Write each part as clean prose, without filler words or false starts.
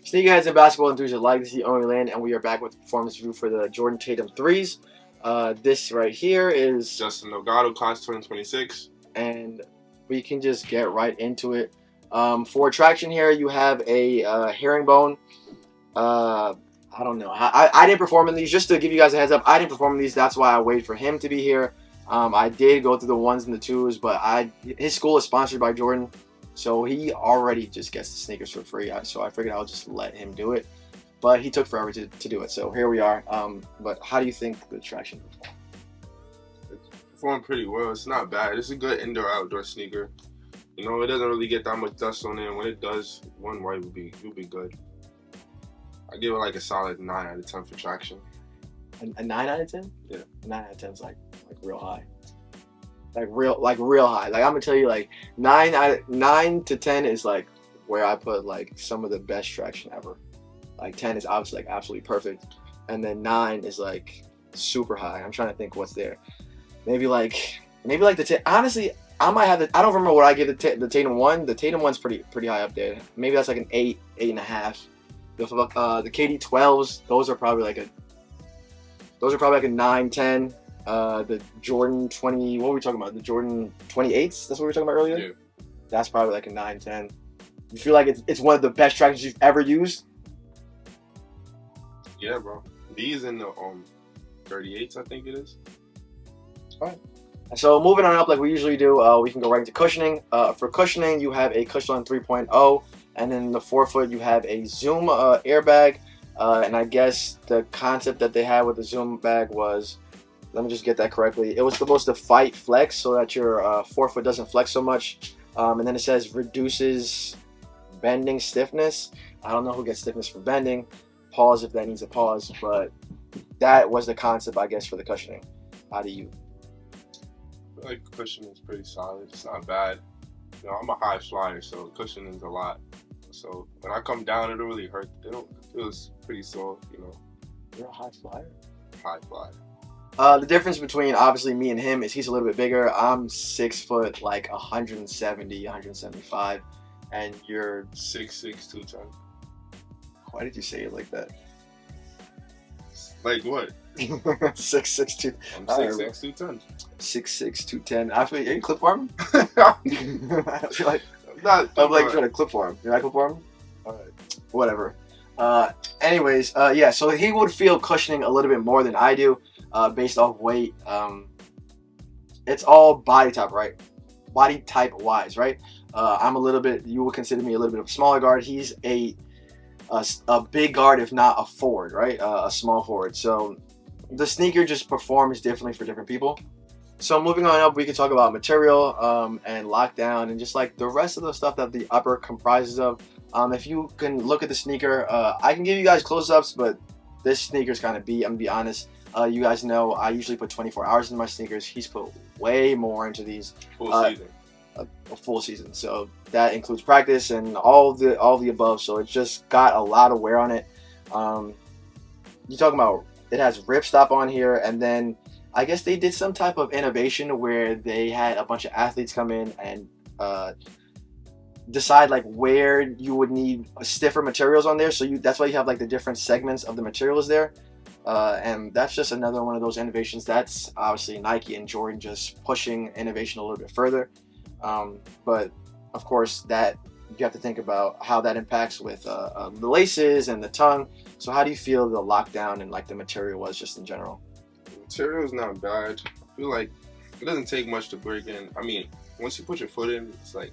Sneakerheads and basketball enthusiasts like this is the only land, and we are back with a performance review for the Jordan Tatum 3s. This right here is Justin Delgado, class 2026. And we can just get right into it. For traction here, you have a herringbone. I don't know. I didn't perform in these. Just to give you guys a heads up, I didn't perform in these. That's why I waited for him to be here. I did go through the 1s and the 2s, but his school is sponsored by Jordan. So he already just gets the sneakers for free. So I figured I'll just let him do it. But he took forever to do it. So here we are. But how do you think the traction performed? It's performed pretty well. It's not bad. It's a good indoor-outdoor sneaker. You know, it doesn't really get that much dust on it. When it does, one wipe will be good. I give it like a solid 9 out of 10 for traction. A 9 out of 10? Yeah. A 9 out of 10 is like real high. Like real high. Like I'm gonna tell you, like 9 to 10 is like where I put like some of the best traction ever. Like 10 is obviously like absolutely perfect, and then 9 is like super high. I'm trying to think what's there. Maybe like the 10. Honestly, I might have the. I don't remember what I give the Tatum 1. The Tatum 1's pretty high up there. Maybe that's like an 8, 8.5. The KD 12s, those are probably like a 9, 10. The Jordan 20, what were we talking about? The Jordan 28s? That's what we were talking about earlier? Yeah. That's probably like a 9, 10. You feel like it's one of the best tractions you've ever used? Yeah, bro. These in the 38s, I think it is. Alright. So moving on up like we usually do, we can go right into cushioning. For cushioning, you have a Cushion 3.0, and then in the forefoot you have a Zoom airbag. And I guess the concept that they had with the Zoom bag was, let me just get that correctly. It was supposed to fight flex so that your forefoot doesn't flex so much. And then it says reduces bending stiffness. I don't know who gets stiffness for bending. Pause if that needs a pause. But that was the concept, I guess, for the cushioning. How do you? I feel like the cushioning is pretty solid. It's not bad. You know, I'm a high flyer, so cushioning is a lot. So when I come down, it don't really hurt. It feels pretty sore, you know. You're a high flyer? High flyer. The difference between obviously me and him is he's a little bit bigger. I'm 6 foot, like 170, 175, and you're 6'6", 210. Why did you say it like that? Like what? 6'6", 2. I'm 6'6", 210. 6'6", 210. I feel, are you clip farming? I feel like I'm like trying to clip farm. You're not clip farming? Alright. Whatever. Anyways, yeah, so he would feel cushioning a little bit more than I do. Based off weight. It's all body type, right? Body type wise, right? I'm a little bit, you would consider me a little bit of a smaller guard. He's a big guard, if not a forward, right? A small forward. So the sneaker just performs differently for different people. So moving on up, we can talk about material and lockdown and just like the rest of the stuff that the upper comprises of. If you can look at the sneaker, I can give you guys close-ups, but this sneaker's kind of beat, I'm gonna be honest. You guys know I usually put 24 hours into my sneakers. He's put way more into these. Full season. A full season. So that includes practice and all the above. So it's just got a lot of wear on it. You're talking about it has ripstop on here, and then I guess they did some type of innovation where they had a bunch of athletes come in and decide like where you would need stiffer materials on there. So that's why you have like the different segments of the materials there. And that's just another one of those innovations. That's obviously Nike and Jordan just pushing innovation a little bit further. But of course, that you have to think about how that impacts with the laces and the tongue. So how do you feel the lockdown and like the material was just in general? The material is not bad. I feel like it doesn't take much to break in. I mean, once you put your foot in, it's like,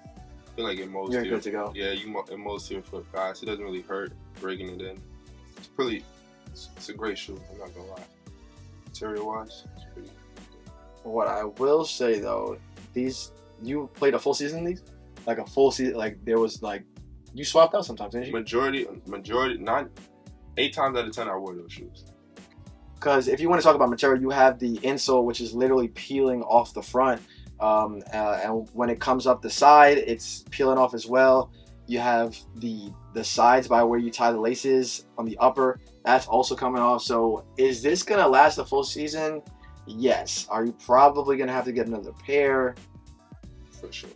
I feel like it molds. You're good to go. Yeah, it molds to your foot fast. It doesn't really hurt breaking it in. It's a great shoe, I'm not gonna lie. Material wise, it's pretty good. What I will say though, you played a full season in these? Like a full season, like there was like, you swapped out sometimes, didn't you? Majority, 8 times out of 10 I wore those shoes. Because if you want to talk about material, you have the insole, which is literally peeling off the front. And when it comes up the side, it's peeling off as well. You have the sides by where you tie the laces on the upper. That's also coming off. So is this going to last a full season? Yes. Are you probably going to have to get another pair? For sure.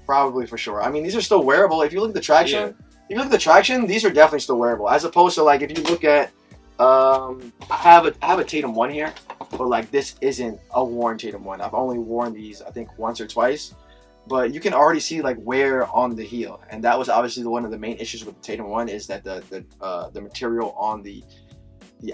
Probably for sure. I mean, these are still wearable. If you look at the traction, you look at the traction, these are definitely still wearable. As opposed to like if you look at, I have a Tatum 1 here, but like this isn't a worn Tatum 1. I've only worn these I think once or twice, but you can already see like wear on the heel, and that was obviously one of the main issues with the Tatum 1 is that the material on the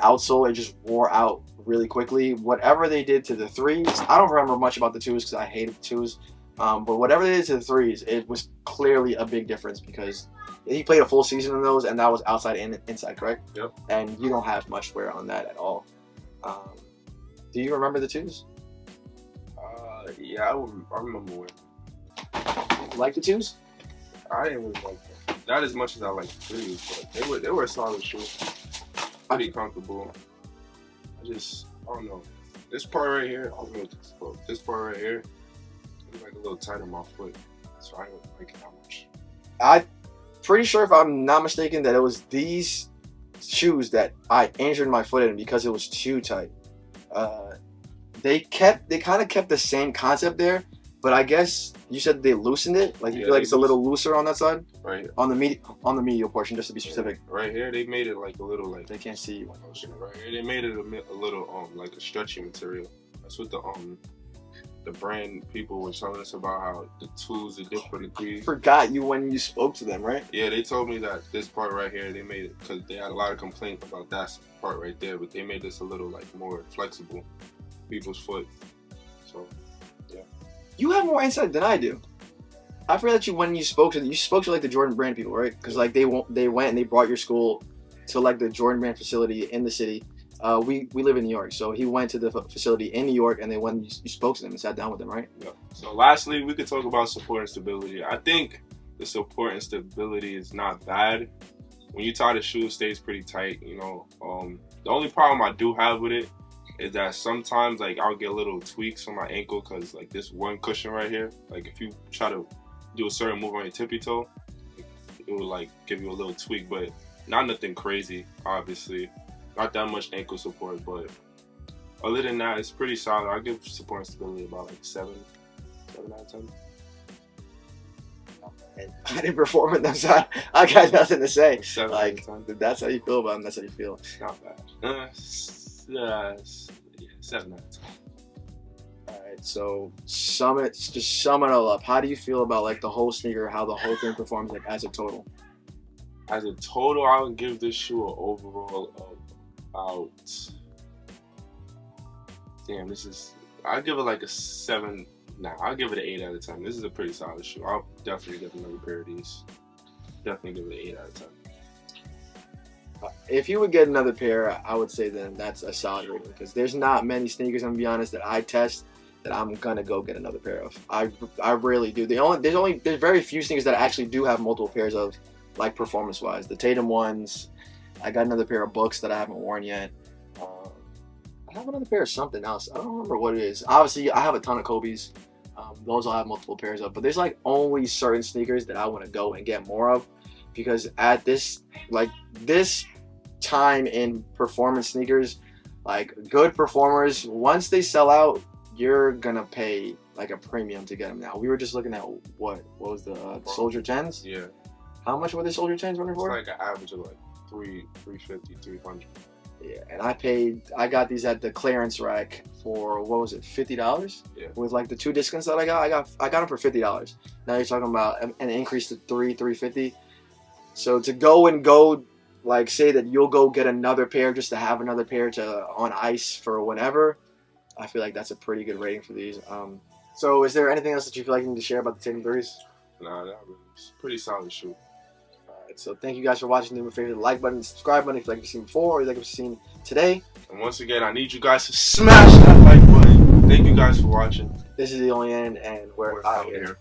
outsole, it just wore out really quickly. Whatever they did to the 3s, I don't remember much about the 2s because I hated the 2s. But whatever they did to the 3s, it was clearly a big difference because he played a full season in those, and that was outside and inside, correct? Yep. And you don't have much wear on that at all. Do you remember the 2s? Yeah, I remember when. You like the 2s? I didn't really like them. Not as much as I like the 3s, but they were a solid shoe. Pretty comfortable. I don't know. This part right here, I don't know what this is called. This part right here, it's like a little tight on my foot, so I don't like it that much. I'm pretty sure, if I'm not mistaken, that it was these shoes that I injured my foot in because it was too tight. They kind of kept the same concept there, but I guess you said they loosened it. Like you feel like it's a little looser on that side, right? On the medial portion, just to be specific. Right here, they made it like a little like they can't see you. Right here, they made it a little like a stretchy material. That's what the brand people were telling us about, how the 2s are different degrees. Forgot you when you spoke to them, right? Yeah, they told me that this part right here, they made it because they had a lot of complaints about that part right there, but they made this a little like more flexible people's foot. So yeah, you have more insight than I do. I forgot that when you spoke to like the Jordan Brand people, right? Because like they went and they brought your school to like the Jordan Brand facility in the city. We live in New York, so he went to the facility in New York, and you spoke to them and sat down with them, right? Yeah. So lastly, we could talk about support and stability. I think the support and stability is not bad. When you tie the shoe, it stays pretty tight. You know, the only problem I do have with it is that sometimes like I'll get little tweaks on my ankle because like this one cushion right here, like if you try to do a certain move on your tippy toe, it will like give you a little tweak, but not nothing crazy, obviously. Not that much ankle support, but other than that, it's pretty solid. I give support and stability about like 7 out of 10. And I didn't perform it, so I got nothing to say. 7 like, out of 10. that's how you feel about him. That's how you feel. It's not bad. Yeah, 7 out of 10. All right, so sum it all up. How do you feel about like the whole sneaker? How the whole thing performs like as a total? As a total, I would give this shoe an overall of about. Damn, I'll give it like a 7. Nah, I'll give it an 8 out of 10. This is a pretty solid shoe. I'll definitely get another pair of these. Definitely give it an 8 out of 10. If you would get another pair, I would say then that's a solid rating, because there's not many sneakers, I'm gonna be honest, that I test that I'm gonna go get another pair of. I rarely do. There's very few sneakers that I actually do have multiple pairs of, like performance wise. The Tatum ones. I got another pair of Books that I haven't worn yet. I have another pair of something else. I don't remember what it is. Obviously, I have a ton of Kobe's. Those I'll have multiple pairs of. But there's like only certain sneakers that I want to go and get more of, because at this time in performance sneakers, like good performers, once they sell out, you're gonna pay like a premium to get them now. We were just looking at what was the Soldier 10s? Yeah. How much were the Soldier 10s running for? It's like an average of like 350, 300. Yeah, and I got these at the clearance rack for, what was it, $50? Yeah. With like the 2 discounts that I got them for $50. Now you're talking about an increase to $350. So to go like say that you'll go get another pair just to have another pair on ice for whenever, I feel like that's a pretty good rating for these. So is there anything else that you feel like you need to share about the Tatum 3s? Nah, that was pretty solid shoe. So thank you guys for watching. Do me a favor, the like button, subscribe button if you like what you've seen before or you like what you've seen today. And once again, I need you guys to smash that like button. Thank you guys for watching. This is the only end, and we're out here.